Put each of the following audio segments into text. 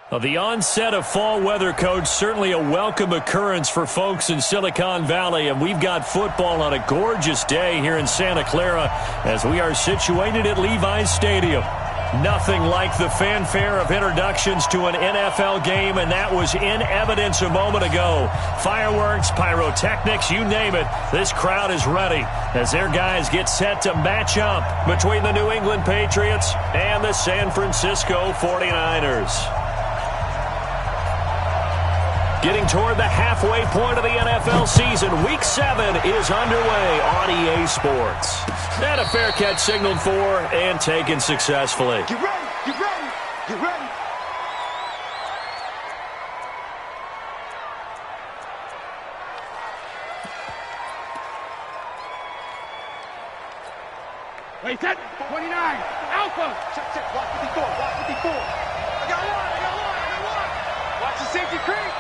Well, the onset of fall weather, Coach, certainly a welcome occurrence for folks in Silicon Valley, and we've got football on a gorgeous day here in Santa Clara as we are situated at Levi's Stadium. Nothing like the fanfare of introductions to an NFL game, and that was in evidence a moment ago. Fireworks, pyrotechnics, you name it. This crowd is ready as their guys get set to match up between the New England Patriots and the San Francisco 49ers. Getting toward the halfway point of the NFL season, Week 7 is underway on EA Sports. And a fair catch signaled for and taken successfully. Get ready, get ready, get ready. Wait, set, 29, Alpha. Check, block 54, block 54. I got one. Watch the safety creep.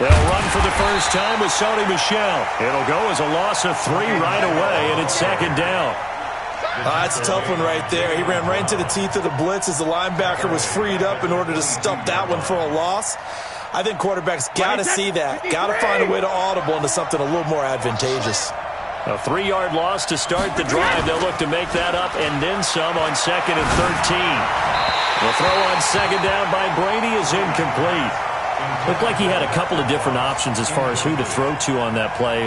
They'll run for the first time with Sony Michel. It'll go as a loss of 3 right away, and it's second down. That's a tough one right there. He ran right into the teeth of the blitz as the linebacker was freed up in order to stuff that one for a loss. I think quarterbacks got to see that. Got to find a way to audible into something a little more advantageous. A 3-yard loss to start the drive. They'll look to make that up and then some on 2nd and 13. The throw on second down by Brady is incomplete. Looked like he had a couple of different options as far as who to throw to on that play.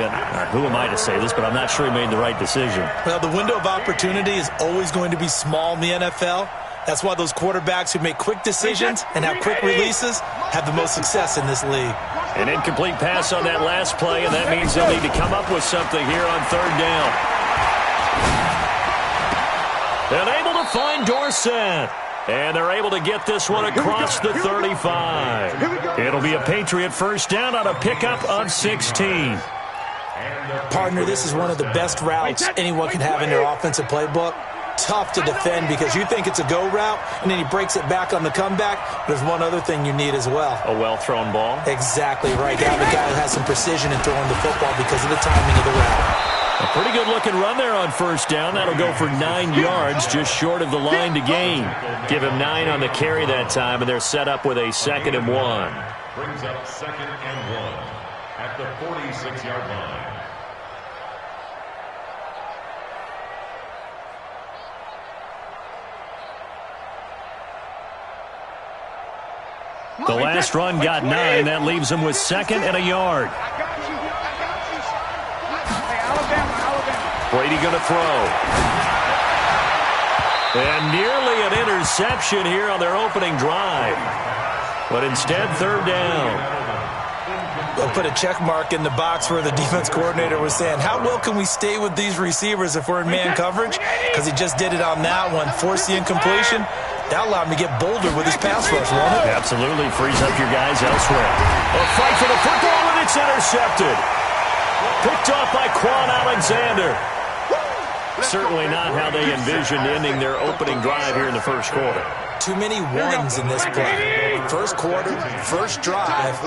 Who am I to say this, but I'm not sure he made the right decision. Well, the window of opportunity is always going to be small in the NFL. That's why those quarterbacks who make quick decisions and have quick releases have the most success in this league. An incomplete pass on that last play, and that means they'll need to come up with something here on third down. And able to find Dorsett. And they're able to get this one across the 35. It'll be a Patriot first down on a pickup of 16. Partner, this is one of the best routes anyone can have in their offensive playbook. Tough to defend because you think it's a go route, and then he breaks it back on the comeback. There's one other thing you need as well. A well-thrown ball? Exactly right. You have a guy that has some precision in throwing the football because of the timing of the route. A pretty good-looking run there on first down. That'll go for 9 yards, just short of the line to gain. Give him 9 on the carry that time, and they're set up with a 2nd and 1. Brings up 2nd and 1 at the 46-yard line. The last run got 9. That leaves him with 2nd and a yard. Brady going to throw. And nearly an interception here on their opening drive. But instead, third down. They'll put a check mark in the box where the defense coordinator was saying, how well can we stay with these receivers if we're in man coverage? Because he just did it on that one. Force the incompletion. That allowed him to get bolder with his pass rush, won't it? Absolutely. Frees up your guys elsewhere. A fight for the football, and it's intercepted. Picked off by Quan Alexander. Certainly not how they envisioned ending their opening drive here in the first quarter. Too many ones in this play. First quarter, first drive,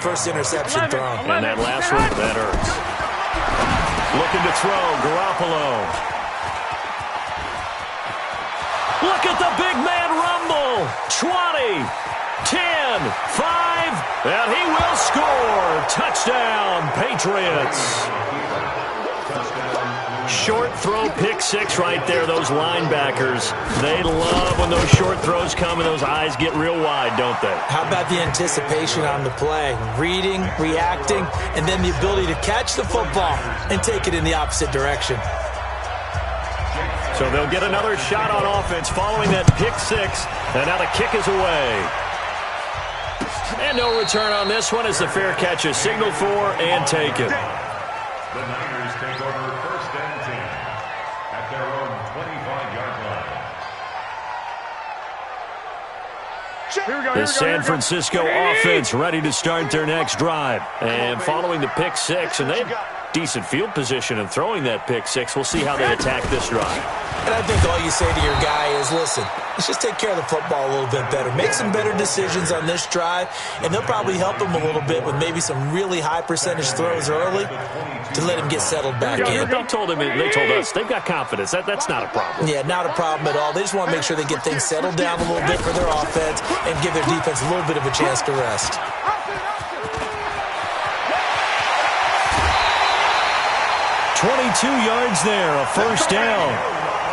first interception thrown. And that last one, that hurts. Looking to throw, Garoppolo. Look at the big man rumble. 20, 10, 5, and he will score. Touchdown, Patriots. Short throw, pick 6 right there. Those linebackers, they love when those short throws come and those eyes get real wide, don't they? How about the anticipation on the play? Reading, reacting, and then the ability to catch the football and take it in the opposite direction. So they'll get another shot on offense following that pick 6, and now the kick is away. And no return on this one as the fair catch is signaled for and taken. The Niners take over first and 10 at their own 25-yard line. The San Francisco offense ready to start their next drive. And following the pick 6, and they have decent field position in throwing that pick 6. We'll see how they attack this drive. And I think all you say to your guy is, listen, let's just take care of the football a little bit better. Make some better decisions on this drive, and they'll probably help him a little bit with maybe some really high percentage throws early to let him get settled back in. They told us they've got confidence. That's not a problem. Yeah, not a problem at all. They just want to make sure they get things settled down a little bit for their offense and give their defense a little bit of a chance to rest. 22 yards there, a first down.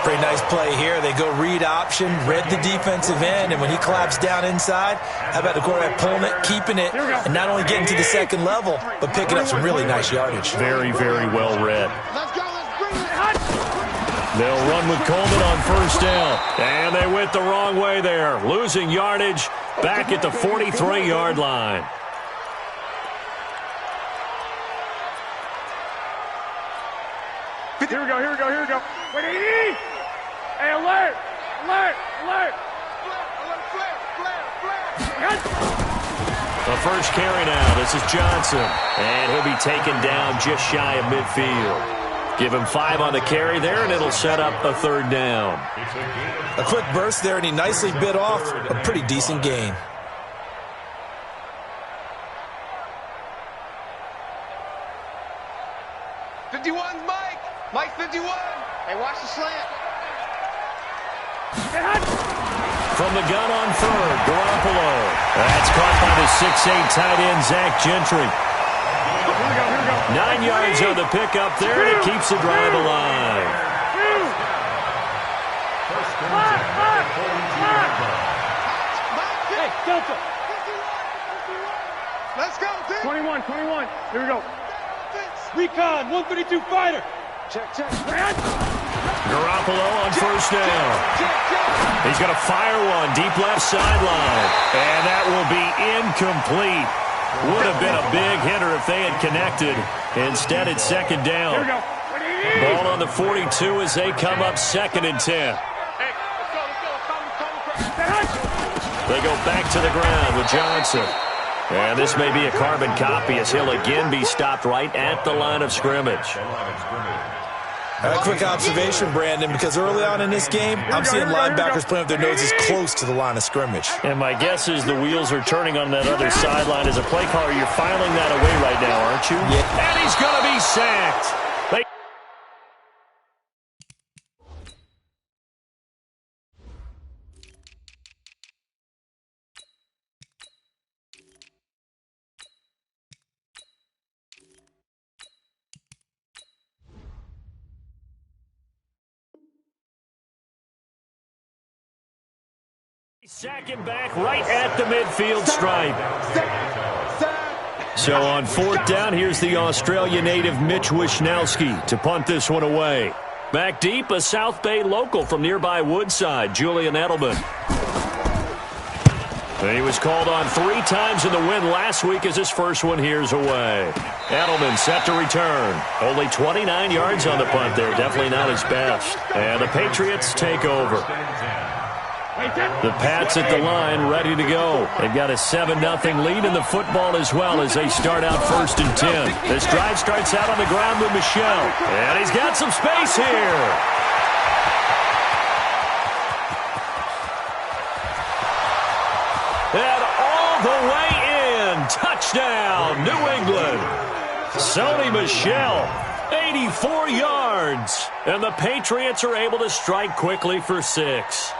Pretty nice play here. They go read option, read the defensive end, and when he claps down inside, how about the quarterback pulling it, keeping it, and not only getting to the second level, but picking up some really nice yardage. Very, very well read. They'll run with Coleman on first down. And they went the wrong way there. Losing yardage back at the 43-yard line. Here we go. Wait, hey, alert! The first carry now. This is Johnson. And he'll be taken down just shy of midfield. Give him 5 on the carry there, and it'll set up a third down. A quick burst there, and he nicely bit off a pretty decent gain. Mike 51. Hey, watch the slant. From the gun on third, Garoppolo. That's caught by the 6'8 tight end, Zach Gentry. Here we go. 9 yards on the pickup there, and it keeps the drive alive. Hey, Delta. Let's go, dude. 21. Here we go. Recon, 132 fighter. Check. Garoppolo on first down. He's going to fire one deep left sideline. And that will be incomplete. Would have been a big hitter if they had connected. Instead, it's second down. Ball on the 42 as they come up 2nd and 10. They go back to the ground with Johnson. And this may be a carbon copy as he'll again be stopped right at the line of scrimmage. A quick observation, Brandon, because early on in this game, I'm seeing linebackers playing with their noses close to the line of scrimmage. And my guess is the wheels are turning on that other sideline. As a play caller, you're filing that away right now, aren't you? Yeah. And he's going to be sacked. Second back right at the midfield stripe. So on 4th down, here's the Australia native Mitch Wishnowski to punt this one away. Back deep, a South Bay local from nearby Woodside, Julian Edelman. He was called on 3 times in the win last week as his first one here's away. Edelman set to return. Only 29 yards on the punt there. Definitely not his best. And the Patriots take over. The Pats at the line, ready to go. They've got a 7-0 lead in the football as well as they start out 1st and 10. This drive starts out on the ground with Michel. And he's got some space here. And all the way in. Touchdown, New England. Sony Michel, 84 yards. And the Patriots are able to strike quickly for 6.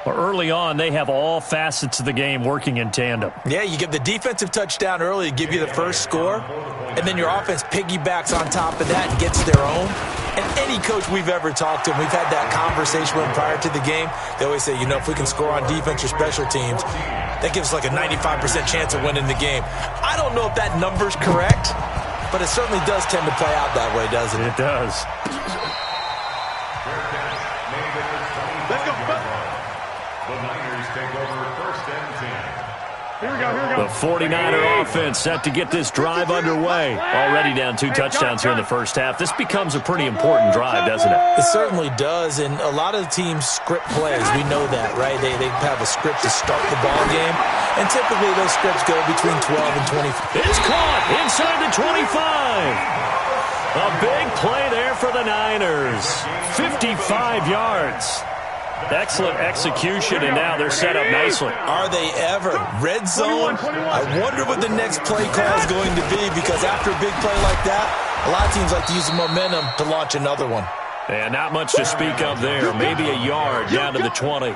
Early on, they have all facets of the game working in tandem. Yeah, you get the defensive touchdown early to give you the first score, and then your offense piggybacks on top of that and gets their own. And any coach we've ever talked to, and we've had that conversation with them prior to the game, they always say, if we can score on defense or special teams, that gives us like a 95% chance of winning the game. I don't know if that number's correct, but it certainly does tend to play out that way, doesn't it? It does. Let's go. The Niners take over 1st and 10. Here we go. The 49er offense set to get this drive underway. Already down 2 touchdowns here in the first half. This becomes a pretty important drive, doesn't it? It certainly does, and a lot of the teams script plays. We know that, right? They have a script to start the ball game, and typically those scripts go between 12 and 25. It's caught inside the 25. A big play there there for the Niners. 55 yards. Excellent execution, and now they're set up nicely. Are they ever? Red zone? I wonder what the next play call is going to be, because after a big play like that, a lot of teams like to use the momentum to launch another one. And not much to speak of there. Maybe a yard down to the 20.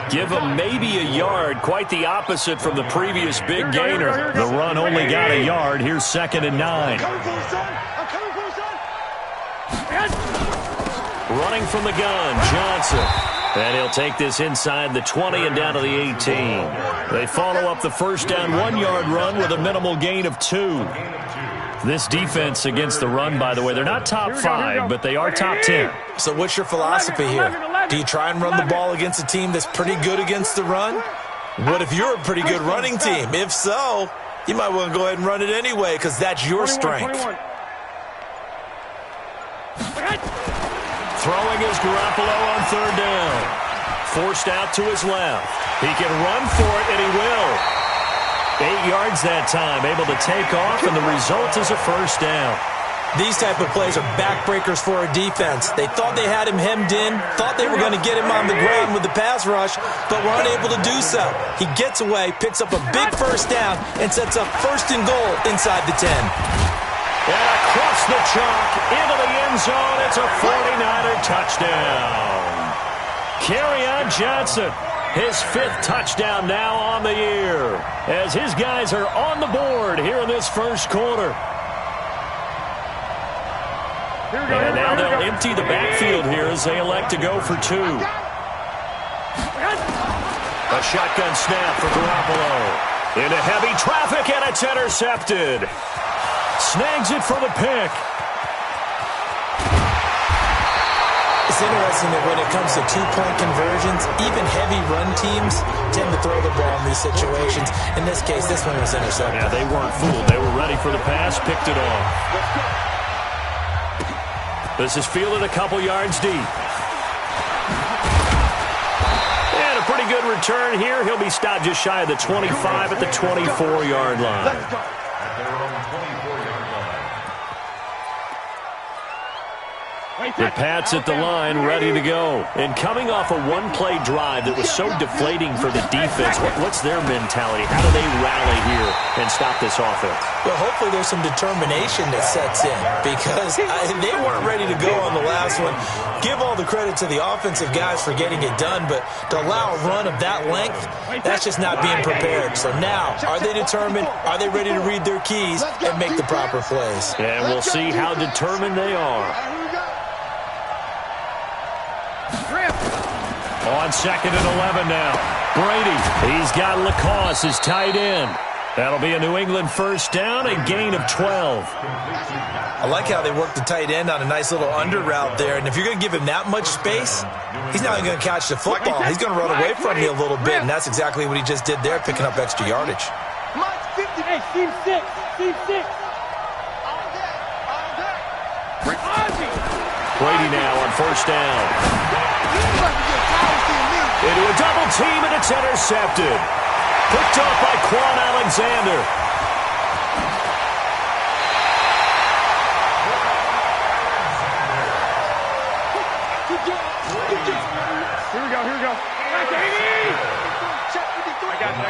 Give them maybe a yard. Quite the opposite from the previous big gainer. The run only got a yard. Here's 2nd and 9. Running from the gun, Johnson. And he'll take this inside the 20 and down to the 18. They follow up the first down 1-yard run with a minimal gain of 2. This defense against the run, by the way, they're not top 5, but they are top 10. So what's your philosophy here? Do you try and run the ball against a team that's pretty good against the run? What if you're a pretty good running team? If so, you might want to go ahead and run it anyway, because that's your strength. Throwing is Garoppolo on 3rd down. Forced out to his left. He can run for it, and he will. 8 yards that time, able to take off, and the result is a first down. These type of plays are backbreakers for a defense. They thought they had him hemmed in, thought they were going to get him on the ground with the pass rush, but were unable to do so. He gets away, picks up a big first down, and sets up 1st and goal inside the 10. And across the chalk, into the end zone, it's a 49er touchdown. Kerryon Johnson, his 5th touchdown now on the year, as his guys are on the board here in this first quarter. And now they'll empty the backfield here as they elect to go for 2. A shotgun snap for Garoppolo. Into heavy traffic, and it's intercepted. Snags it for the pick. It's interesting that when it comes to 2-point conversions, even heavy run teams tend to throw the ball in these situations. In this case, this one was intercepted. Yeah, they weren't fooled. They were ready for the pass, picked it off. This is fielded a couple yards deep. And a pretty good return here. He'll be stopped just shy of the 25 at the 24-yard line. The Pats at the line, ready to go. And coming off a one-play drive that was so deflating for the defense, what's their mentality? How do they rally here and stop this offense? Well, hopefully there's some determination that sets in, because they weren't ready to go on the last one. Give all the credit to the offensive guys for getting it done, but to allow a run of that length, that's just not being prepared. So now, are they determined? Are they ready to read their keys and make the proper plays? And we'll see how determined they are. On 2nd and 11 now. Brady, he's got Lacoste, his tight end. That'll be a New England first down, a gain of 12. I like how they work the tight end on a nice little under route there. And if you're going to give him that much space, he's not going to catch the football. He's going to run away from you a little bit, and that's exactly what he just did there, picking up extra yardage. Hey, team 6. Team 6. Brady now on first down. Into a double team, and it's intercepted. Picked off by Quan Alexander. Here we go. I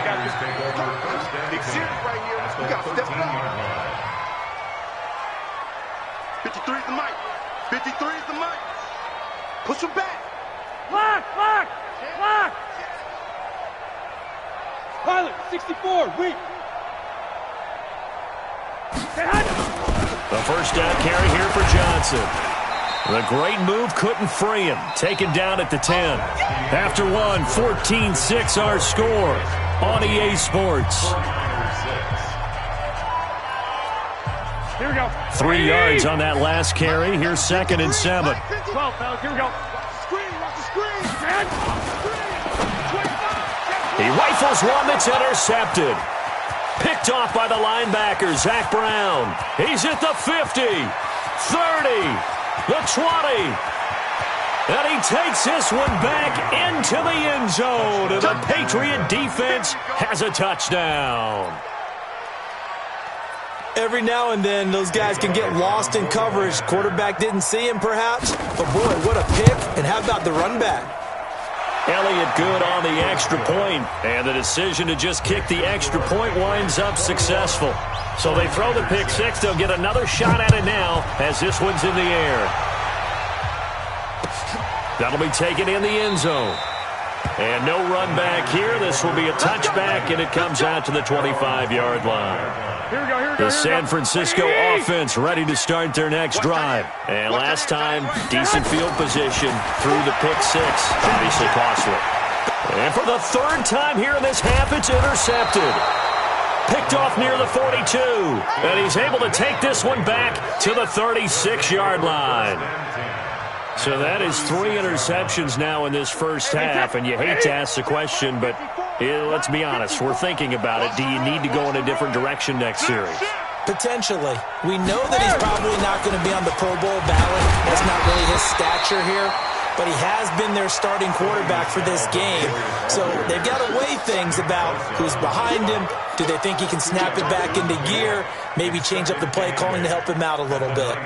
got you. Big series right here. We got to step it up. 53 is the mic. 53 is the mic. Push him back. Lock. Pilot, 64, weak. The first down carry here for Johnson. The great move couldn't free him. Taken down at the 10. After one, 14-6 our score on EA Sports. Here we go. 3 yards on that last carry. Here's 2nd and 7. 12, fellas, here we go. Watch the screen. He rifles one that's intercepted. Picked off by the linebacker, Zach Brown. He's at the 50, 30, the 20. And he takes this one back into the end zone. And the Patriot defense has a touchdown. Every now and then, those guys can get lost in coverage. Quarterback didn't see him, perhaps. But, boy, what a pick. And how about the run back? Elliott good on the extra point, and the decision to just kick the extra point winds up successful. So they throw the pick six. They'll get another shot at it now as this one's in the air. That'll be taken in the end zone. And no run back here. This will be a touchback, and it comes out to the 25-yard line. The San Francisco offense ready to start their next drive. And last time, decent field position through the pick six. Obviously costly. And for the third time here in this half, it's intercepted. Picked off near the 42. And he's able to take this one back to the 36-yard line. So that is 3 interceptions now in this first half, and you hate to ask the question, but let's be honest, we're thinking about it. Do you need to go in a different direction next series? Potentially. We know that he's probably not going to be on the Pro Bowl ballot. That's not really his stature here, but he has been their starting quarterback for this game. So they've got to weigh things about who's behind him. Do they think he can snap it back into gear? Maybe change up the play calling to help him out a little bit.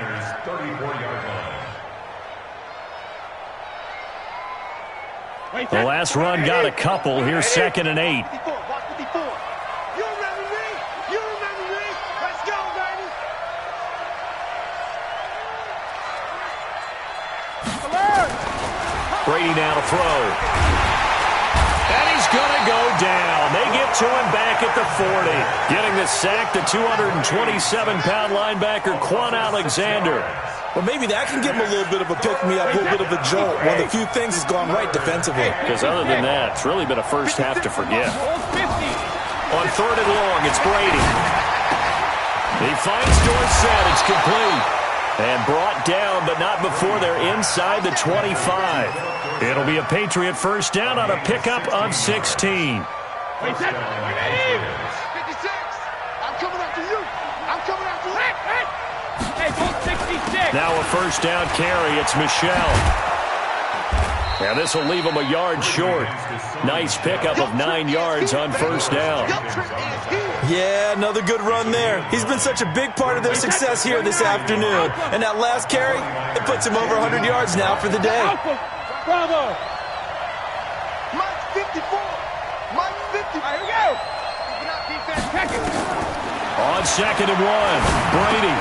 The last run got a couple. Here's 2nd and 8. You remember me? You remember me? Let's go, baby. Brady now to throw. And he's going to go down. They get to him back at the 40. Getting the sack, the 227-pound linebacker, Quan Alexander. Well, maybe that can give him a little bit of a pick-me-up, a little bit of a jolt. One of the few things has gone right defensively. Because other than that, it's really been a first half to forget. On 3rd and long, it's Brady. He finds Dorsett. It's complete. And brought down, but not before they're inside the 25. It'll be a Patriot first down on a pickup of 16. 56. I'm coming after you. I'm coming after you. Hey, 66. Now a first down carry. It's Michelle. And this will leave him a yard short. Nice pickup of 9 yards on first down. Yeah, another good run there. He's been such a big part of their success here this afternoon. And that last carry, it puts him over 100 yards now for the day. Bravo. Mike 54. Mike 50. Here we go. On 2nd and 1, Brady.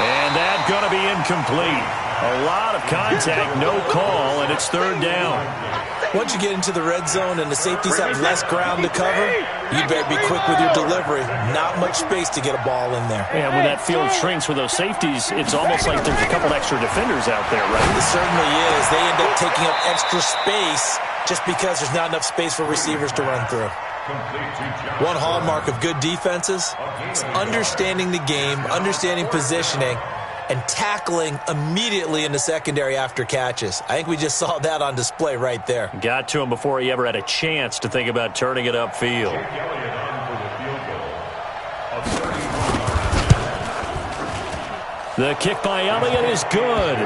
And that's going to be incomplete. A lot of contact, no call, and it's 3rd down. Once you get into the red zone and the safeties have less ground to cover, you better be quick with your delivery. Not much space to get a ball in there. And when that field shrinks with those safeties, it's almost like there's a couple extra defenders out there, right? It certainly is. They end up taking up extra space just because there's not enough space for receivers to run through. One hallmark of good defenses is understanding the game, understanding positioning, and tackling immediately in the secondary after catches. I think we just saw that on display right there. Got to him before he ever had a chance to think about turning it upfield. The kick by Elliott is good.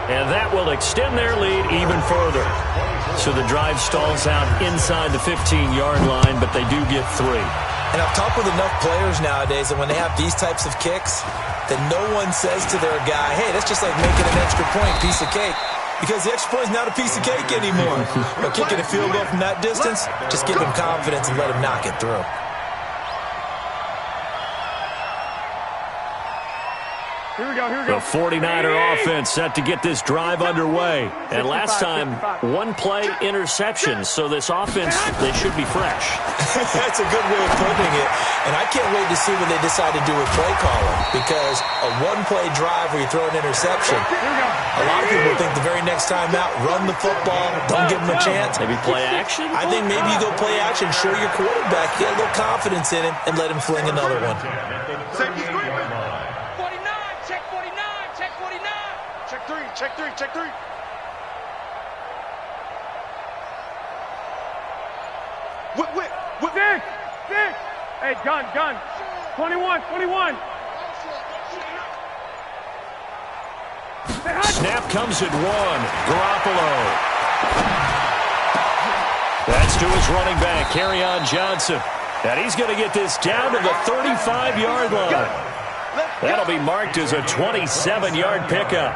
And that will extend their lead even further. So the drive stalls out inside the 15-yard line, but they do get 3. And I've talked with enough players nowadays that when they have these types of kicks, that no one says to their guy, hey, that's just like making an extra point, piece of cake. Because the extra point is not a piece of cake anymore. But kicking a field goal from that distance, just give him confidence and let him knock it through. Here we go, here we go. The 49er offense set to get this drive underway. And last time, 1 play interception. So this offense, they should be fresh. That's a good way of putting it. And I can't wait to see what they decide to do with play calling. Because a 1-play drive where you throw an interception, a lot of people think the very next time out, run the football, don't give them a chance. Maybe play action? I think maybe you go play action, show your quarterback, get a little confidence in him, and let him fling another one. Check three. Whip. Six. Hey, gun. 21. Snap comes at 1. Garoppolo. That's to his running back, Kerryon Johnson. And he's going to get this down to the 35-yard line. That'll be marked as a 27-yard pickup.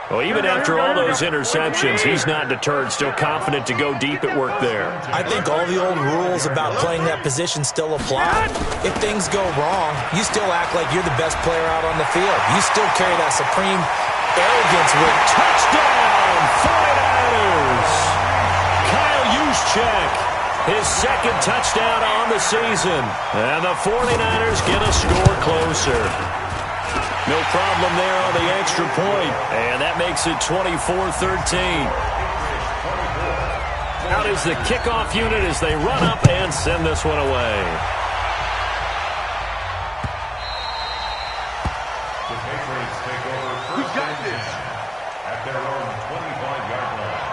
Well, even after all those interceptions, he's not deterred, still confident to go deep at work there. I think all the old rules about playing that position still apply. If things go wrong, you still act like you're the best player out on the field. You still carry that supreme arrogance with touchdown, 49ers. Kyle Juszczyk, his second touchdown on the season. And the 49ers get a score closer. No problem there on the extra point. And that makes it 24-13. Out is the kickoff unit as they run up and send this one away. The Patriots take over first and 10 at their own 25-yard line.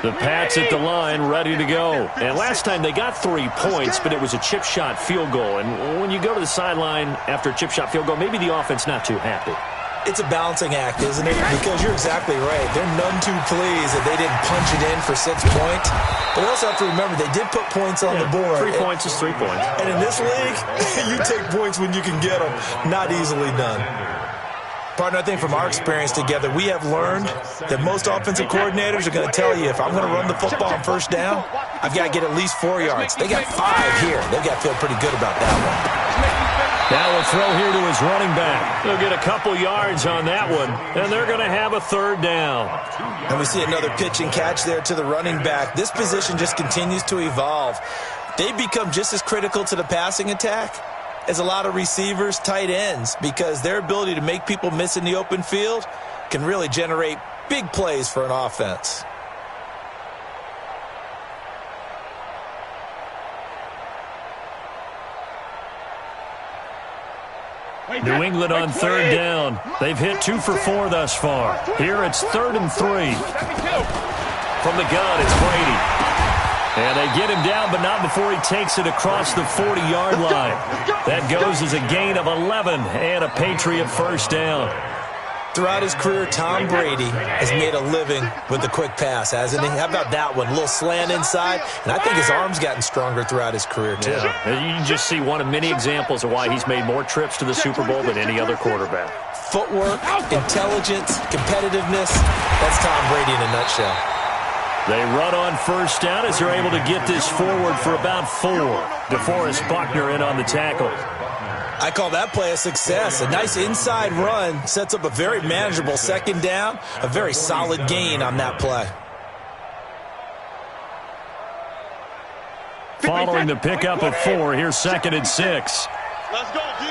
The Pats at the line, ready to go. And last time they got 3 points, but it was a chip shot field goal. And when you go to the sideline after a chip shot field goal, maybe the offense not too happy. It's a balancing act, isn't it? Because you're exactly right. They're none too pleased that they didn't punch it in for 6 points. But we also have to remember they did put points on the board. 3 points is 3 points. And in this league, you take points when you can get them. Not easily done. Partner, I think from our experience together, we have learned that most offensive coordinators are going to tell you, if I'm going to run the football on first down, I've got to get at least 4 yards. They got 5 here. They've got to feel pretty good about that one. Now we'll throw here to his running back. They'll get a couple yards on that one, and they're going to have a third down. And we see another pitch and catch there to the running back. This position just continues to evolve. They become just as critical to the passing attack as a lot of receivers, tight ends, because their ability to make people miss in the open field can really generate big plays for an offense. New England on third down. They've hit 2 for 4 thus far. Here it's 3rd and 3. From the gun, it's Brady. And they get him down, but not before he takes it across the 40-yard line. That goes as a gain of 11 and a Patriot first down. Throughout his career, Tom Brady has made a living with the quick pass, hasn't he? How about that one? A little slant inside, and I think his arm's gotten stronger throughout his career, too. Yeah. You can just see one of many examples of why he's made more trips to the Super Bowl than any other quarterback. Footwork, intelligence, competitiveness, that's Tom Brady in a nutshell. They run on first down as they're able to get this forward for about 4. DeForest Buckner in on the tackle. I call that play a success. A nice inside run sets up a very manageable second down, a very solid gain on that play. Following the pickup of 4, here's 2nd and 6. Let's go, G.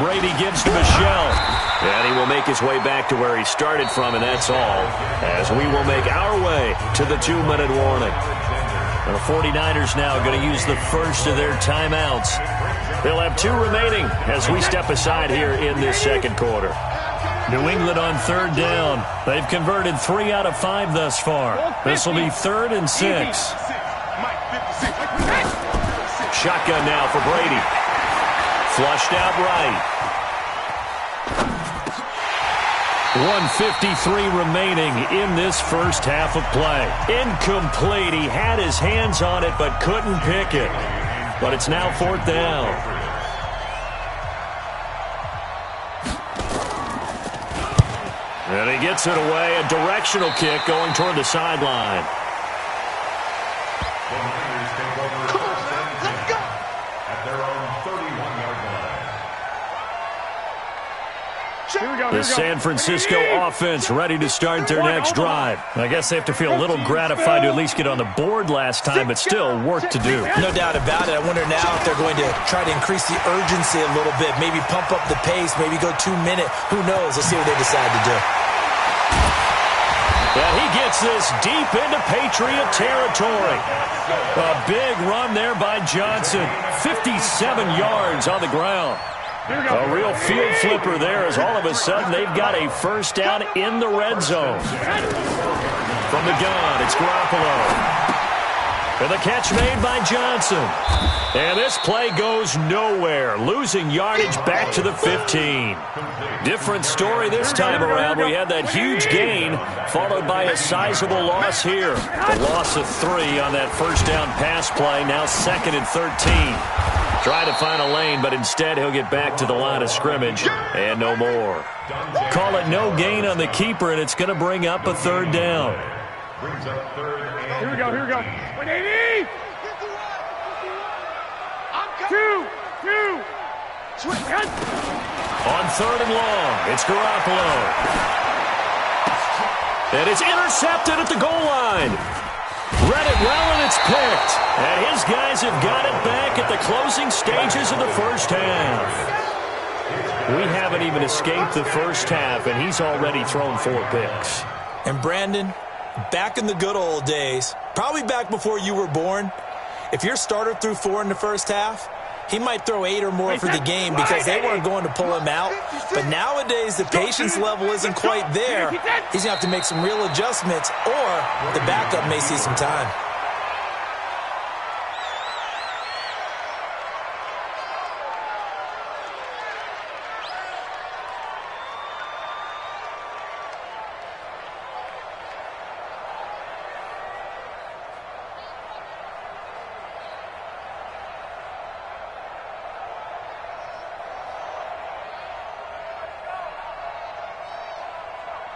Brady gives to Michelle. And he will make his way back to where he started from, and that's all, as we will make our way to the 2-minute warning. And the 49ers now going to use the first of their timeouts. They'll have 2 remaining as we step aside here in this second quarter. New England on third down. They've converted 3 out of 5 thus far. This will be 3rd and 6. Shotgun now for Brady. Flushed out right. 1:53 remaining in this first half of play. Incomplete. He had his hands on it but couldn't pick it. But it's now 4th down. And he gets it away. A directional kick going toward the sideline. The Niners take over first and 10 at their own 31-yard line. The San Francisco offense ready to start their next drive. I guess they have to feel a little gratified to at least get on the board last time, but still work to do. No doubt about it. I wonder now if they're going to try to increase the urgency a little bit, maybe pump up the pace, maybe go 2-minute. Who knows? Let's see what they decide to do. And he gets this deep into Patriot territory. A big run there by Johnson. 57 yards on the ground. A real field flipper there as all of a sudden they've got a first down in the red zone. From the gun, it's Garoppolo. And the catch made by Johnson. And this play goes nowhere, losing yardage back to the 15. Different story this time around. We had that huge gain, followed by a sizable loss here. The loss of 3 on that first down pass play, now 2nd and 13. Trying to find a lane, but instead he'll get back to the line of scrimmage and no more. Call it no gain on the keeper, and it's going to bring up a 3rd down. Here we go. 180. 2. On 3rd and long, it's Garoppolo. And it's intercepted at the goal line. Read it well, and it's picked. And his guys have got it back at the closing stages of the first half. We haven't even escaped the first half, and he's already thrown 4 picks. And Brandon, back in the good old days, probably back before you were born, if your starter threw 4 in the first half, he might throw 8 or more for the game because they weren't going to pull him out. But nowadays, the patience level isn't quite there. He's going to have to make some real adjustments, or the backup may see some time.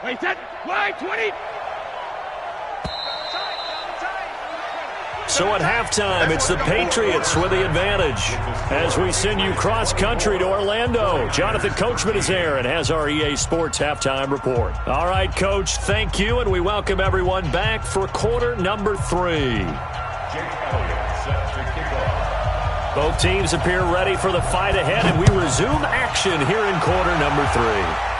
Wait, set. Wide, 20. So at halftime, it's the Patriots with the advantage. As we send you cross-country to Orlando, Jonathan Coachman is here and has our EA Sports halftime report. All right, Coach, thank you, and we welcome everyone back for quarter number 3. Both teams appear ready for the fight ahead, and we resume action here in quarter number 3.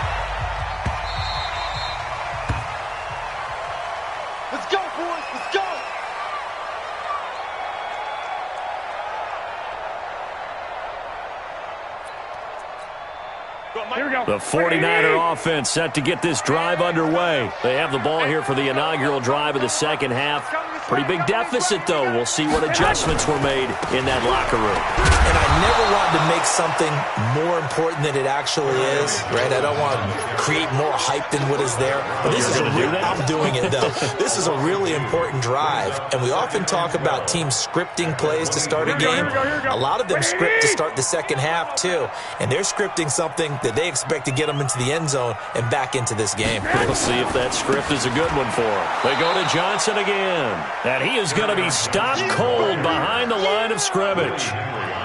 The 49er offense set to get this drive underway. They have the ball here for the inaugural drive of the second half. Pretty big deficit, though. We'll see what adjustments were made in that locker room. And I never wanted to make something more important than it actually is, right? I don't want to create more hype than what is there. But this is I'm doing it, though. This is a really important drive. And we often talk about teams scripting plays to start a game. A lot of them script to start the second half, too. And they're scripting something that they expect to get them into the end zone and back into this game. We'll see if that script is a good one for them. They go to Johnson again. And he is going to be stopped cold behind the line of scrimmage.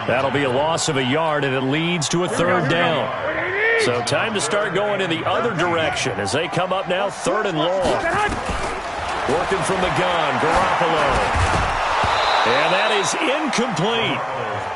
That'll be a loss of a yard, and it leads to a 3rd down. So time to start going in the other direction as they come up now 3rd and long. Working from the gun, Garoppolo. And that is incomplete.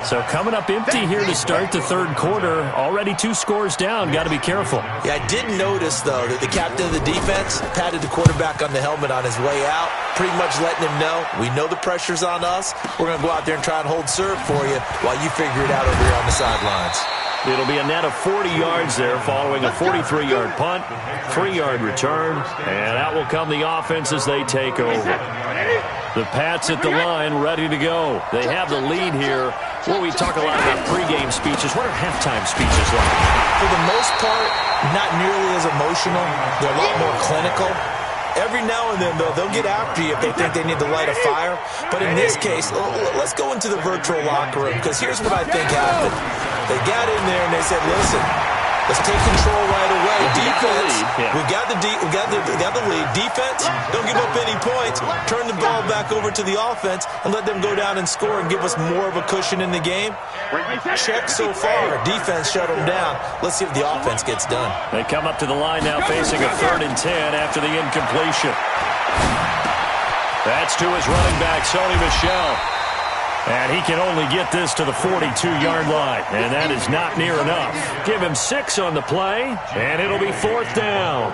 So coming up empty here to start the 3rd quarter. Already 2 scores down. Got to be careful. Yeah, I did notice, though, that the captain of the defense patted the quarterback on the helmet on his way out, pretty much letting him know, we know the pressure's on us. We're going to go out there and try and hold serve for you while you figure it out over here on the sidelines. It'll be a net of 40 yards there following a 43-yard punt, 3-yard return, and out will come the offense as they take over. The Pats at the line ready to go. They have the lead here. Well, we talk a lot about pregame speeches. What are halftime speeches like? For the most part, not nearly as emotional. They're a lot more clinical. Every now and then, though, they'll get after you if they think they need to light a fire. But in this case, let's go into the virtual locker room, because here's what I think happened. They got in there and they said, listen, let's take control right away. Defense, we got the lead. Defense, don't give up any points. Turn the ball back over to the offense and let them go down and score and give us more of a cushion in the game. Check so far. Defense shut them down. Let's see if the offense gets done. They come up to the line now facing a 3rd and 10 after the incompletion. That's to his running back, Sony Michel. And he can only get this to the 42-yard line, and that is not near enough. Give him 6 on the play, and it'll be 4th down.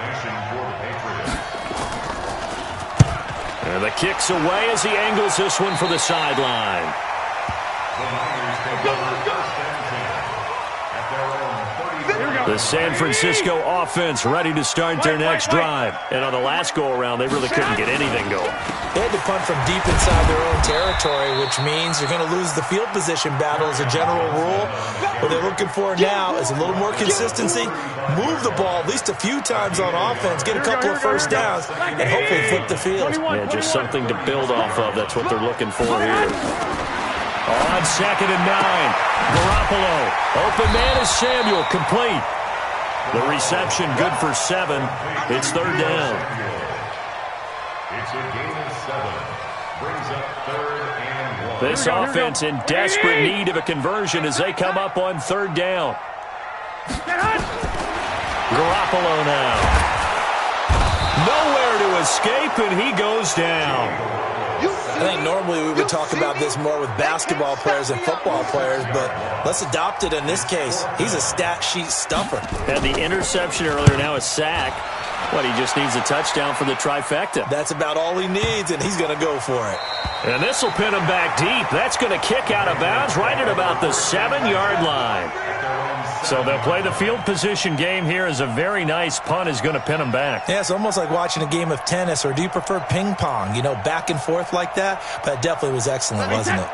And the kick's away as he angles this one for the sideline. The Niners take over 1st and 10 at their own The San Francisco offense ready to start their next drive. And on the last go-around, they really couldn't get anything going. They had to punt from deep inside their own territory, which means you're going to lose the field position battle as a general rule. What they're looking for now is a little more consistency, move the ball at least a few times on offense, get a couple of first downs, and hopefully flip the field. Yeah, just something to build off of. That's what they're looking for here. On 2nd and 9, Garoppolo. Open man is Samuel, complete. The reception good for 7. It's 3rd down. It's a gain of 7. Brings up 3rd and 1. This offense in desperate need of a conversion as they come up on 3rd down. Garoppolo now. Nowhere to escape, and he goes down. I think normally we would talk about this more with basketball players and football players, but let's adopt it in this case. He's a stat sheet stuffer. Had the interception earlier, now a sack. What, he just needs a touchdown for the trifecta. That's about all he needs, and he's going to go for it. And this will pin him back deep. That's going to kick out of bounds right at about the 7-yard line. So they'll play the field position game here as a very nice punt is going to pin them back. Yeah, it's almost like watching a game of tennis, or do you prefer ping pong? You know, back and forth like that? But it definitely was excellent, wasn't it?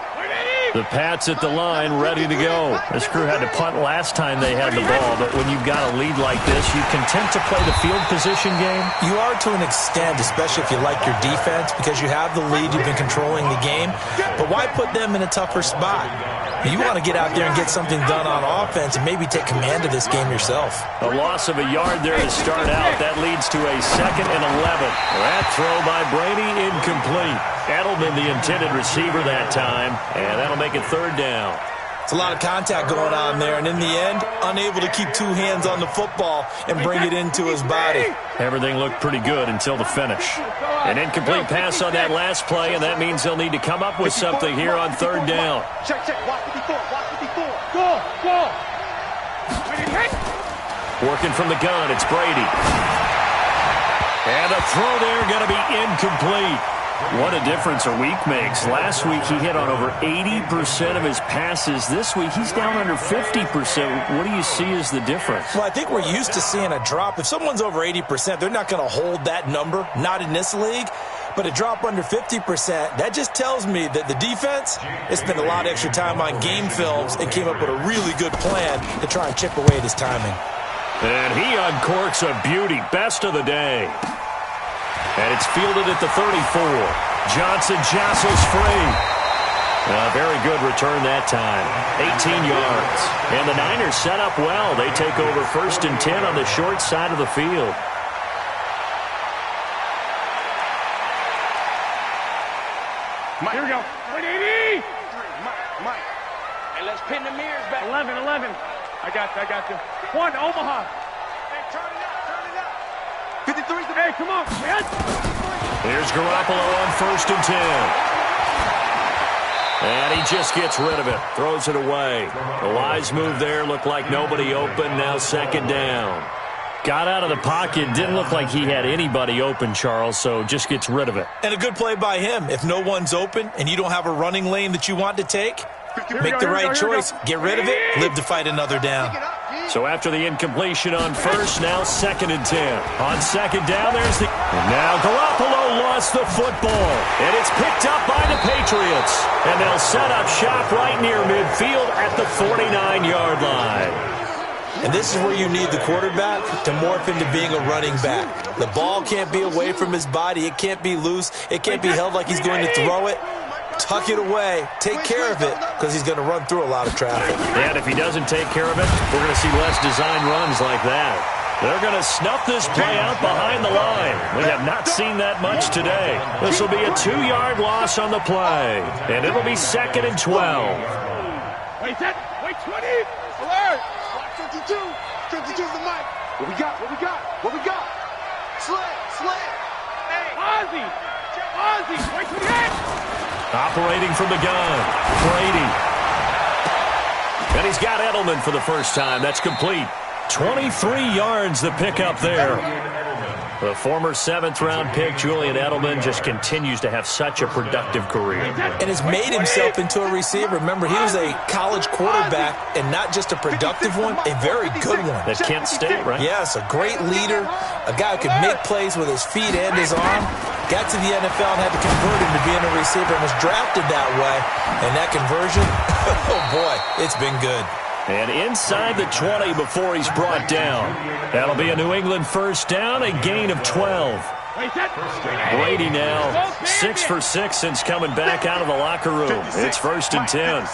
The Pats at the line, ready to go. This crew had to punt last time they had the ball, but when you've got a lead like this, you content to play the field position game? You are to an extent, especially if you like your defense, because you have the lead, you've been controlling the game. But why put them in a tougher spot? You want to get out there and get something done on offense and maybe take command of this game yourself. A loss of a yard there to start out. That leads to a 2nd and 11. That throw by Brady incomplete. Edelman, the intended receiver that time, and that'll make it 3rd down. It's a lot of contact going on there, and in the end, unable to keep 2 hands on the football and bring it into his body. Everything looked pretty good until the finish. An incomplete pass on that last play, and that means they'll need to come up with something here on 3rd down. Check, watch 54, watch 54. Go. Working from the gun, it's Brady. And a throw there going to be incomplete. What a difference a week makes. Last week he hit on over 80% of his passes. This week he's down under 50%. What do you see as the difference? Well, I think we're used to seeing a drop. If someone's over 80%, they're not going to hold that number, not in this league. But a drop under 50%, that just tells me that the defense has spent a lot of extra time on game films and came up with a really good plan to try and chip away at his timing. And he uncorks a beauty. Best of the day. And it's fielded at the 34. Johnson jostles free. A very good return that time. 18 yards. And the Niners set up well. They take over 1st and 10 on the short side of the field. Mike, here we go. 180. Mike. Hey, let's pin the mirrors back. 11. I got you. 1, Omaha. Hey, turn it up. 53's the... Hey, come on. Yes. Here's Garoppolo on 1st and 10. And he just gets rid of it. Throws it away. The wise move there. Looked like nobody open. Now 2nd down. Got out of the pocket. Didn't look like he had anybody open, Charles, so just gets rid of it. And a good play by him. If no one's open and you don't have a running lane that you want to take, make the right choice. Get rid of it. Live to fight another down. So after the incompletion on 1st, now 2nd and 10. On 2nd down, there's the... And now Garoppolo lost the football. And it's picked up by the Patriots. And they'll set up shop right near midfield at the 49-yard line. And this is where you need the quarterback to morph into being a running back. The ball can't be away from his body. It can't be loose. It can't be held like he's going to throw it. Tuck it away. Take care of it because he's going to run through a lot of traffic. And if he doesn't take care of it, we're going to see less design runs like that. They're going to snuff this play out behind the line. We have not seen that much today. This will be a 2-yard loss on the play. And it'll be 2nd and 12. Wait, 20. Alert. 52. 52's the mic. What we got? Slant. Hey. Ozzy. Wait, 28. Operating from the gun, Brady. And he's got Edelman for the first time. That's complete. 23 yards the pickup there. The former 7th-round pick, Julian Edelman, just continues to have such a productive career. And has made himself into a receiver. Remember, he was a college quarterback, and not just a productive one, a very good one. At Kent State, right? Yes, a great leader, a guy who could make plays with his feet and his arm. Got to the NFL and had to convert him to being a receiver and was drafted that way. And that conversion, oh boy, it's been good. And inside the 20 before he's brought down. That'll be a New England first down, a gain of 12. Brady now 6 for 6 since coming back out of the locker room. It's 1st and 10.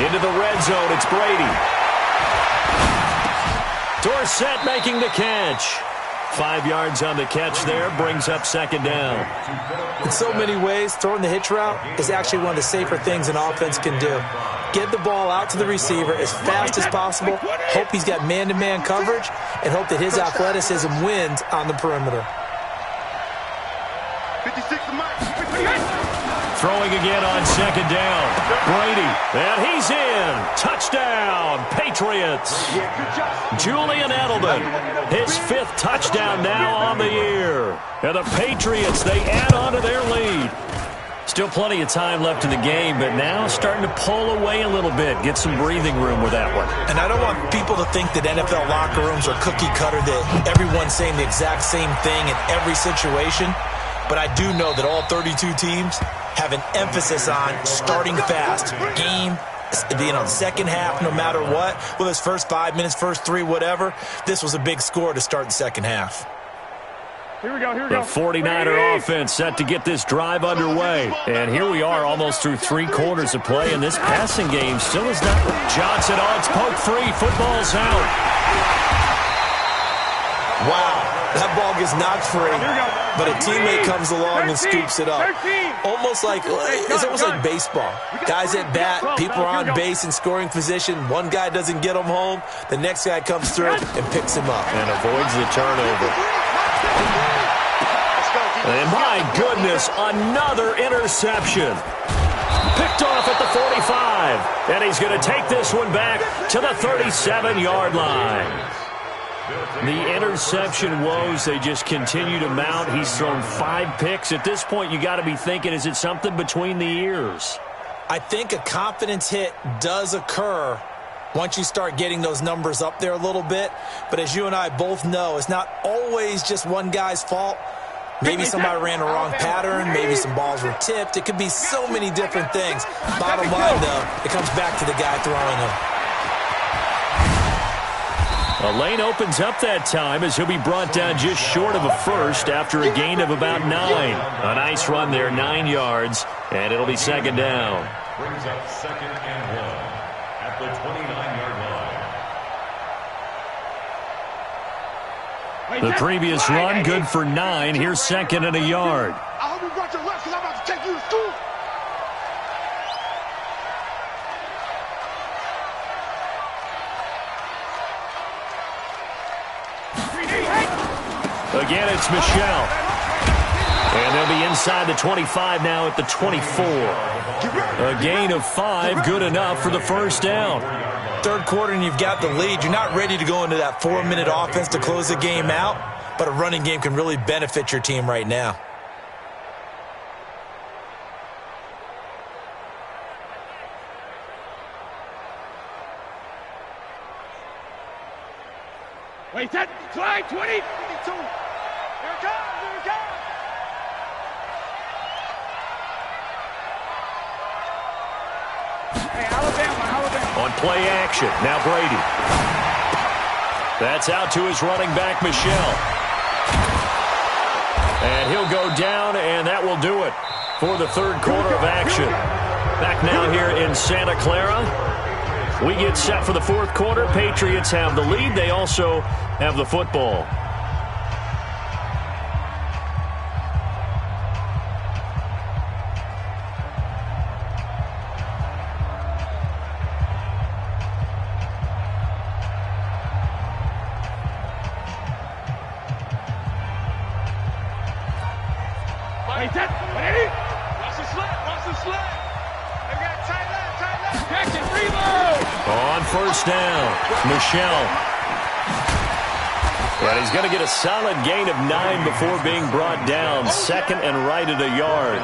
Into the red zone, it's Brady. Dorsett making the catch. 5 yards on the catch there, brings up 2nd down. In so many ways, throwing the hitch route is actually one of the safer things an offense can do. Get the ball out to the receiver as fast as possible, hope he's got man-to-man coverage, and hope that his athleticism wins on the perimeter. 56 to Mike. Throwing again on 2nd down. Brady, and he's in. Touchdown, Patriots. Julian Edelman, his 5th touchdown now on the year. And the Patriots, they add on to their lead. Still plenty of time left in the game, but now starting to pull away a little bit, get some breathing room with that one. And I don't want people to think that NFL locker rooms are cookie cutter, that everyone's saying the exact same thing in every situation. But I do know that all 32 teams have an emphasis on starting fast. Game, the second half, no matter what. Whether it's first 5 minutes, first 3, whatever. This was a big score to start the second half. Here we go. The 49er offense set to get this drive underway. And here we are almost through 3 quarters of play, and this passing game still is not. Johnson on, it's poke free. Football's out. Wow. That ball gets knocked free, but a teammate comes along and scoops it up. It's almost like baseball. Guys at bat, people are on base in scoring position. One guy doesn't get them home. The next guy comes through and picks him up. And avoids the turnover. And my goodness, another interception. Picked off at the 45. And he's going to take this one back to the 37-yard line. The interception woes, they just continue to mount. He's thrown 5 picks. At this point, you got to be thinking, is it something between the ears? I think a confidence hit does occur once you start getting those numbers up there a little bit. But as you and I both know, it's not always just one guy's fault. Maybe somebody ran a wrong pattern. Maybe some balls were tipped. It could be so many different things. Bottom line, though, it comes back to the guy throwing them. A lane opens up that time as he'll be brought down just short of a first after a gain of about 9. A nice run there, 9 yards, and it'll be 2nd down. Brings up 2nd and 1 at the 29-yard line. The previous run, good for 9. Here's 2nd and a yard. I hope you brought your left because I'm about to take you to school. Again, it's Michelle. And they'll be inside the 25 now at the 24. A gain of 5, good enough for the first down. Third quarter and you've got the lead. You're not ready to go into that 4-minute offense to close the game out, but a running game can really benefit your team right now. Wait, that slide, 20, 52. Here it comes, here it comes. Hey, Alabama. On play action, now Brady. That's out to his running back, Michelle. And he'll go down, and that will do it for the third quarter of action. Back now here in Santa Clara. We get set for the fourth quarter. Patriots have the lead. They also have the football. Watch the slip. They got tight left. Jackson, reload. On first down, Michelle And he's going to get a solid gain of 9 before being brought down. Second and right at a yard.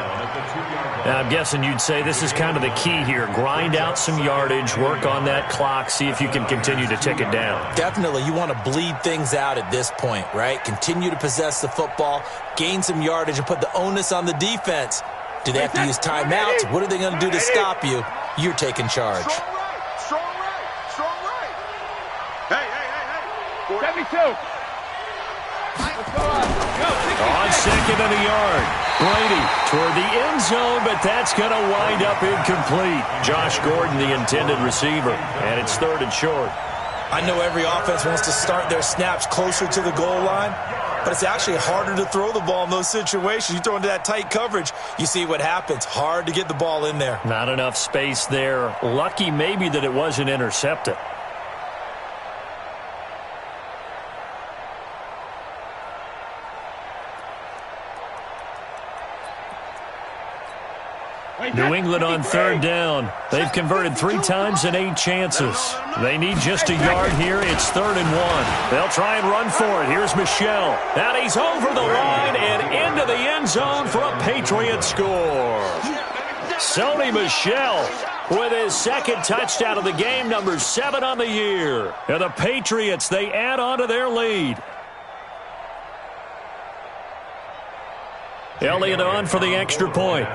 Now, I'm guessing you'd say this is kind of the key here. Grind out some yardage, work on that clock, see if you can continue to tick it down. Definitely. You want to bleed things out at this point, right? Continue to possess the football, gain some yardage, and put the onus on the defense. Do they have to use timeouts? What are they going to do to stop you? You're taking charge. Strong right. Hey. 72. Let's go up. On second and a yard. Brady toward the end zone, but that's going to wind up incomplete. Josh Gordon, the intended receiver, and it's 3rd and short. I know every offense wants to start their snaps closer to the goal line, but it's actually harder to throw the ball in those situations. You throw into that tight coverage, you see what happens. Hard to get the ball in there. Not enough space there. Lucky maybe that it wasn't intercepted. New England on 3rd down. They've converted 3 times in 8 chances. They need just a yard here. It's 3rd and 1. They'll try and run for it. Here's Michel. And he's over the line and into the end zone for a Patriot score. Sony Michel with his 2nd touchdown of the game, number 7 on the year. And the Patriots, they add on to their lead. Elliott on for the extra point.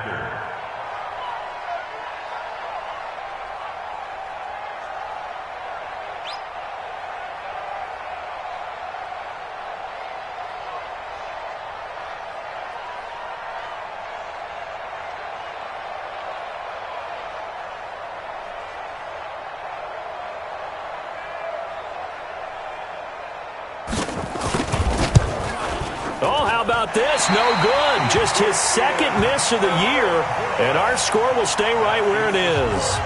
Oh, how about this? No good. Just his 2nd miss of the year, and our score will stay right where it is.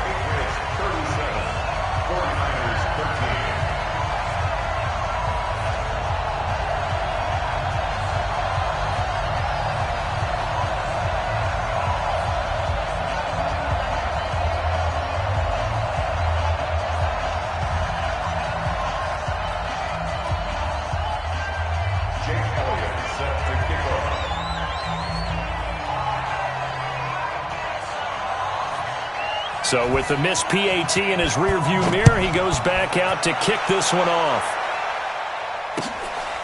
So with the missed PAT in his rearview mirror, he goes back out to kick this one off.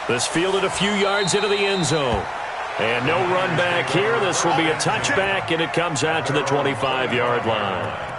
This fielded a few yards into the end zone. And no run back here. This will be a touchback, and it comes out to the 25-yard line.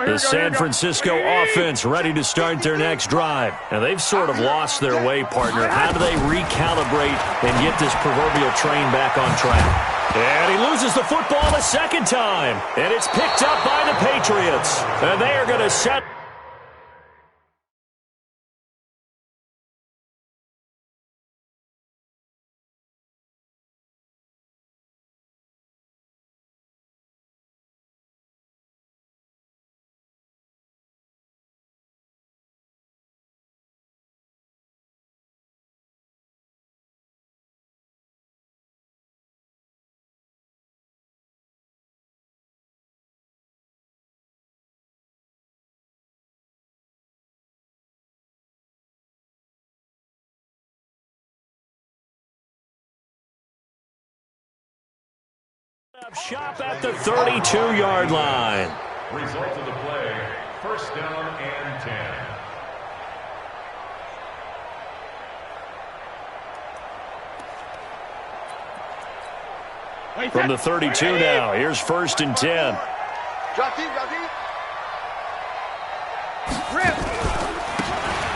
The San Francisco offense ready to start their next drive. And they've sort of lost their way, partner. How do they recalibrate and get this proverbial train back on track? And he loses the football the 2nd time. And it's picked up by the Patriots. And they are going to set... Shop at the 32-yard line. Result of the play, 1st down and 10. From the 32 now, here's 1st and 10. Drop deep.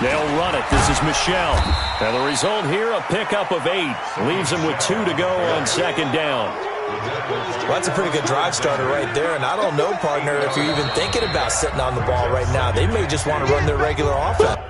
They'll run it. This is Michel. And the result here, a pickup of 8. Leaves him with 2 to go on 2nd down. Well, that's a pretty good drive starter right there, and I don't know, partner, if you're even thinking about sitting on the ball right now. They may just want to run their regular offense.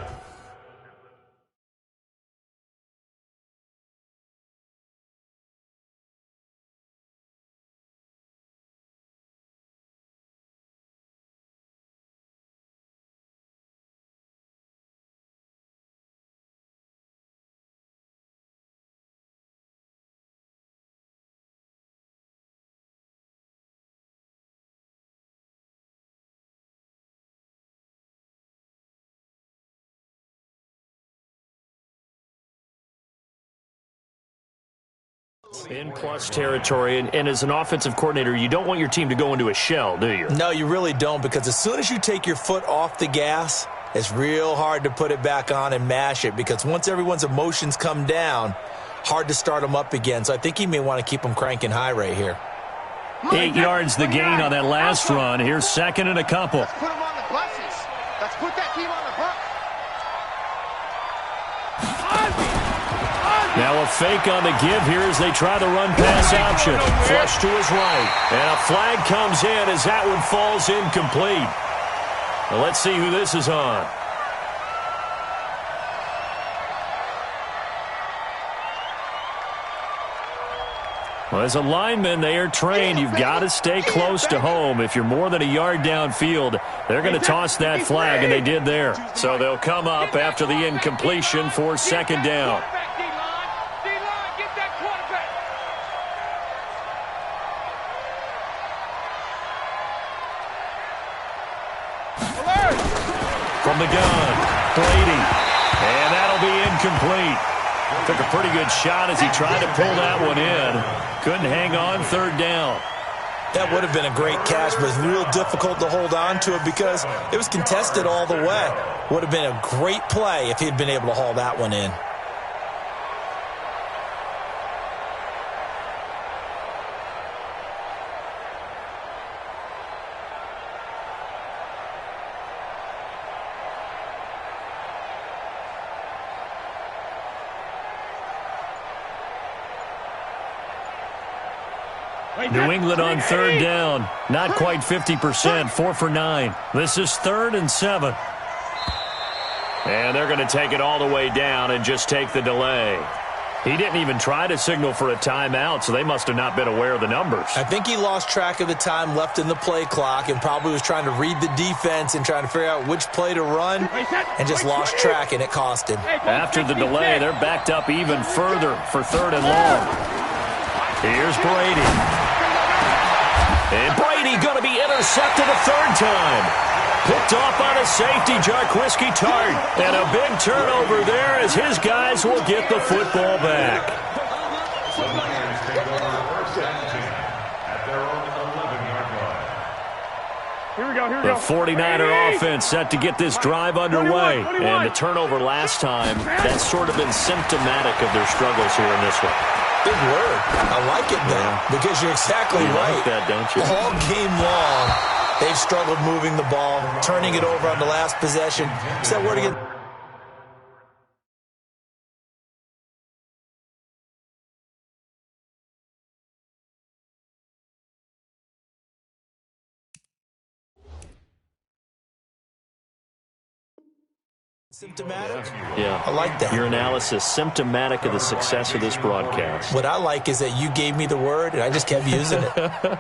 In plus territory, and as an offensive coordinator, you don't want your team to go into a shell, do you? No, you really don't, because as soon as you take your foot off the gas, it's real hard to put it back on and mash it, because once everyone's emotions come down, hard to start them up again. So I think he may want to keep them cranking high right here. 8 yards the gain on that last run. Here's second and a couple. Let's put them on the buses. Let's put that team on the bus. Now a fake on the give here as they try the run-pass option. Flush to his right. And a flag comes in as that one falls incomplete. Well, let's see who this is on. Well, as a lineman, they are trained. You've got to stay close to home. If you're more than a yard downfield, they're going to toss that flag, and they did there. So they'll come up after the incompletion for second down. From the gun, Brady, and that'll be incomplete. Took a pretty good shot as he tried to pull that one in. Couldn't hang on third down. That would have been a great catch, but it's real difficult to hold on to it because it was contested all the way. Would have been a great play if he'd been able to haul that one in. New England on third down. Not quite 50%. 4 for 9. This is 3rd and 7. And they're going to take it all the way down and just take the delay. He didn't even try to signal for a timeout, so they must have not been aware of the numbers. I think he lost track of the time left in the play clock and probably was trying to read the defense and trying to figure out which play to run and just lost track, and it cost him. After the delay, they're backed up even further for 3rd and long. Here's Brady. And Brady going to be intercepted a 3rd time. Picked off on a safety, Jarquiski Tart. And a big turnover there as his guys will get the football back. The Lions take over 1st and 10 at their own 11-yard line. Here we go, here we go. The 49er offense set to get this drive underway. And the turnover last time, that's sort of been symptomatic of their struggles here in this one. Big word. I like it, though, because you're exactly right. Like that, don't you? All game long, they've struggled moving the ball, turning it over on the last possession. Is that word again? Symptomatic? Yeah. I like that. Your analysis, symptomatic of the success of this broadcast. What I like is that you gave me the word, and I just kept using it.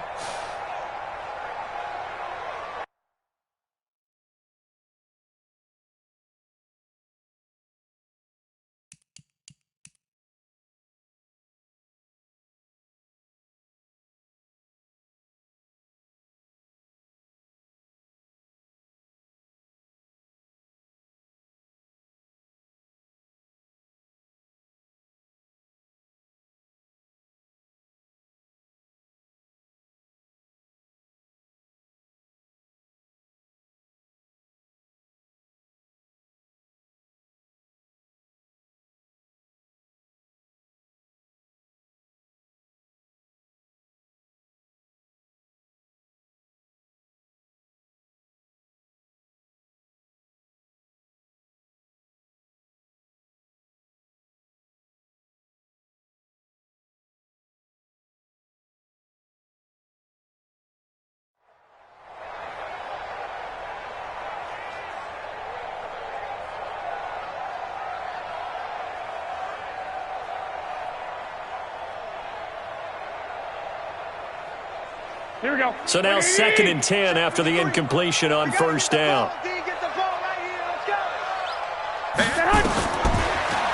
Here we go. So now 2nd and 10 after the incompletion on 1st down.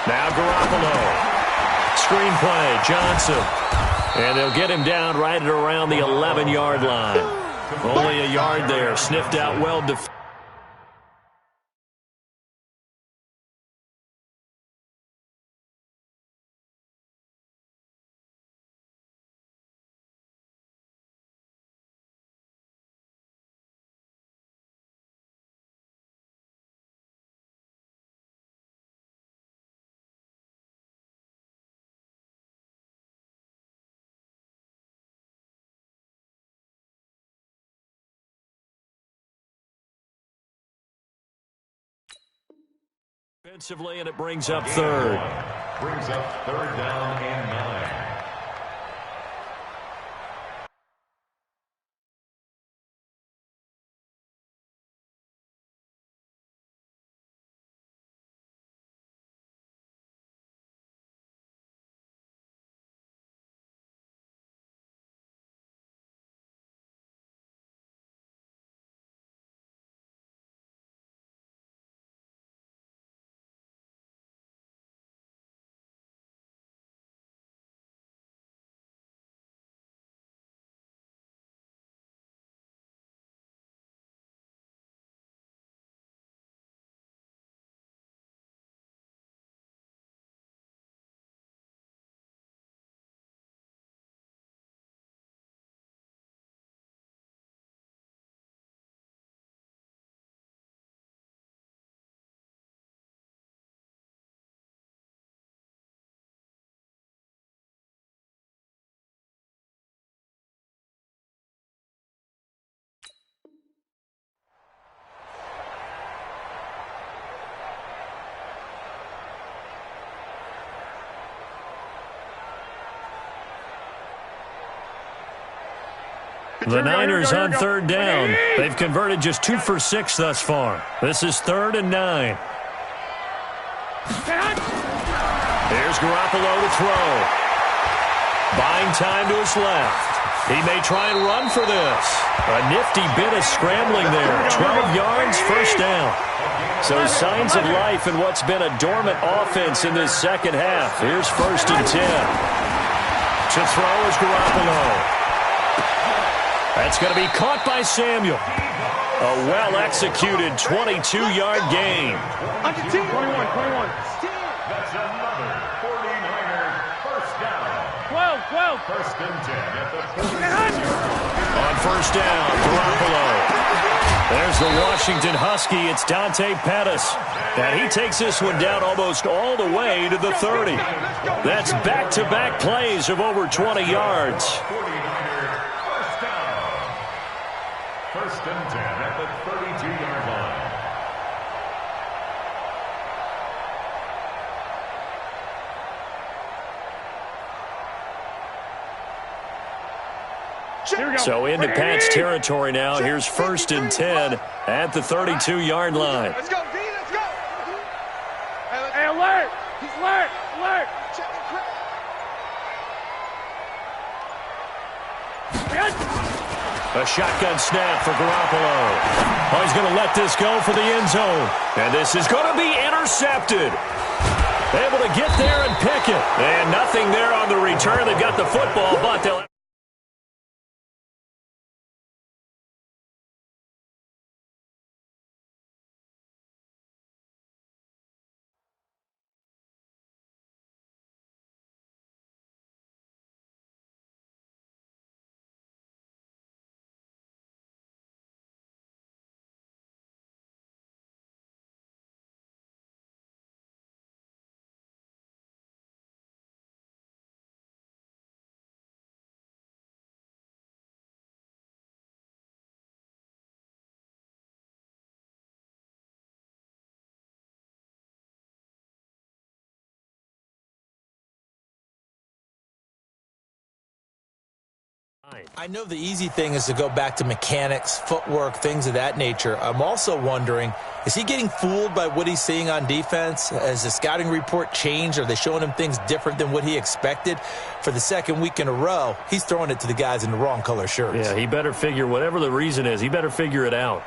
Now Garoppolo. Screenplay, Johnson. And they'll get him down right at around the 11-yard line. Only a yard there. Sniffed out well defended. Defensively, and it brings up third. Brings up third down and 9. The Niners on third down. They've converted just 2 for 6 thus far. This is 3rd and 9. Here's Garoppolo to throw. Buying time to his left. He may try and run for this. A nifty bit of scrambling there. 12 yards, first down. So signs of life in what's been a dormant offense in this second half. Here's 1st and 10. To throw is Garoppolo. That's going to be caught by Samuel. A well-executed 22-yard gain. 21. That's another 49er first down. 12. 1st and 10 at the 40. On first down, Garoppolo. There's the Washington Husky. It's Dante Pettis. And he takes this one down almost all the way to the 30. That's back-to-back plays of over 20 yards. 49er first down. 1st and 10 at the 32-yard line. So into Pat's territory now. Here's 1st and 10 at the 32-yard line. Let's go, D, let's go. Hey, alert. Alert. A shotgun snap for Garoppolo. Oh, he's going to let this go for the end zone. And this is going to be intercepted. Able to get there and pick it. And nothing there on the return. They've got the football, but they'll... I know the easy thing is to go back to mechanics, footwork, things of that nature. I'm also wondering, is he getting fooled by what he's seeing on defense? Has the scouting report changed? Are they showing him things different than what he expected? For the second week in a row, he's throwing it to the guys in the wrong color shirts. Yeah, he better figure, whatever the reason is, he better figure it out.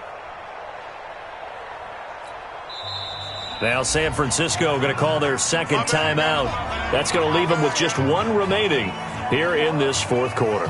Now San Francisco going to call their second timeout. That's going to leave them with just one remaining here in this fourth quarter.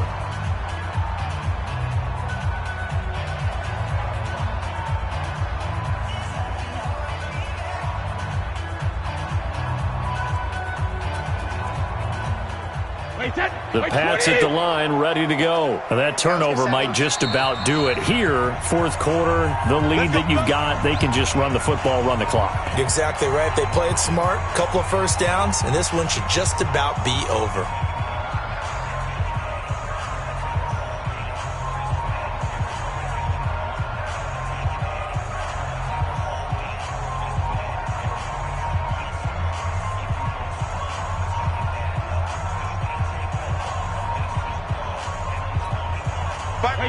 The Pats at the line, ready to go. Now that turnover might just about do it here. Fourth quarter, the lead that you've got, they can just run the football, run the clock. Exactly right. They played smart, couple of first downs, and this one should just about be over.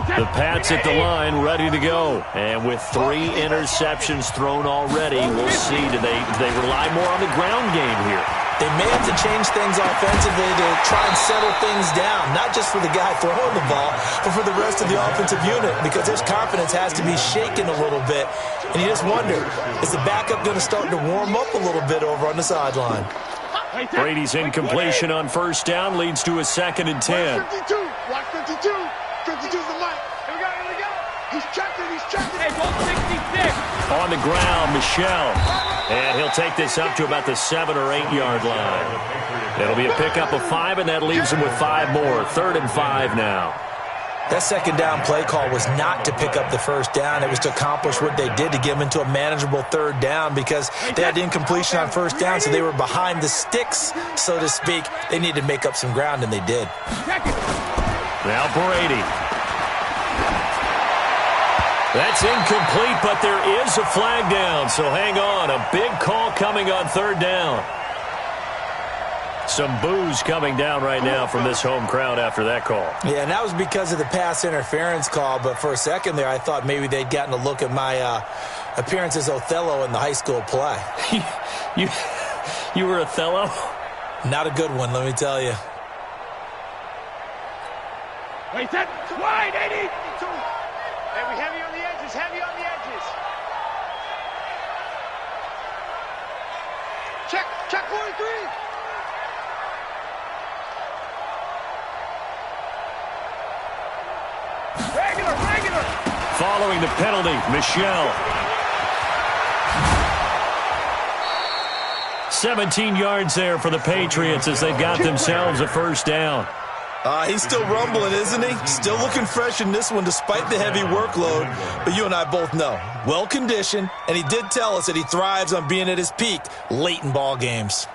The Pats at the line, ready to go. And with 3 interceptions thrown already, we'll see. Do they rely more on the ground game here? They may have to change things offensively to try and settle things down, not just for the guy throwing the ball, but for the rest of the offensive unit, because his confidence has to be shaken a little bit. And you just wonder, is the backup going to start to warm up a little bit over on the sideline? Brady's incompletion on first down leads to a 2nd and 10. Watch 52. Watch 52. 52's the mic. Here we go. He's checking. Hey, ball 66. On the ground, Michel. And he'll take this up to about the 7 or 8 yard line. It'll be a pickup of 5, and that leaves him with 5 more. 3rd and 5 now. That second down play call was not to pick up the first down. It was to accomplish what they did, to get them into a manageable 3rd down, because they had incompletion on first down, so they were behind the sticks, so to speak. They needed to make up some ground, and they did. Now Brady. That's incomplete, but there is a flag down, so hang on. A big call coming on 3rd down. Some boos coming down right now from this home crowd after that call. Yeah, and that was because of the pass interference call, but for a second there I thought maybe they'd gotten a look at my appearance as Othello in the high school play. You were Othello? Not a good one, let me tell you. Wait, that wide, 82. Hey, we heavy on the edges, Check 43. Regular. Following the penalty, Michel. 17 yards there for the Patriots as they got themselves a first down. He's still rumbling, isn't he? Still looking fresh in this one despite the heavy workload. But you and I both know, well-conditioned, and he did tell us that he thrives on being at his peak late in ball games.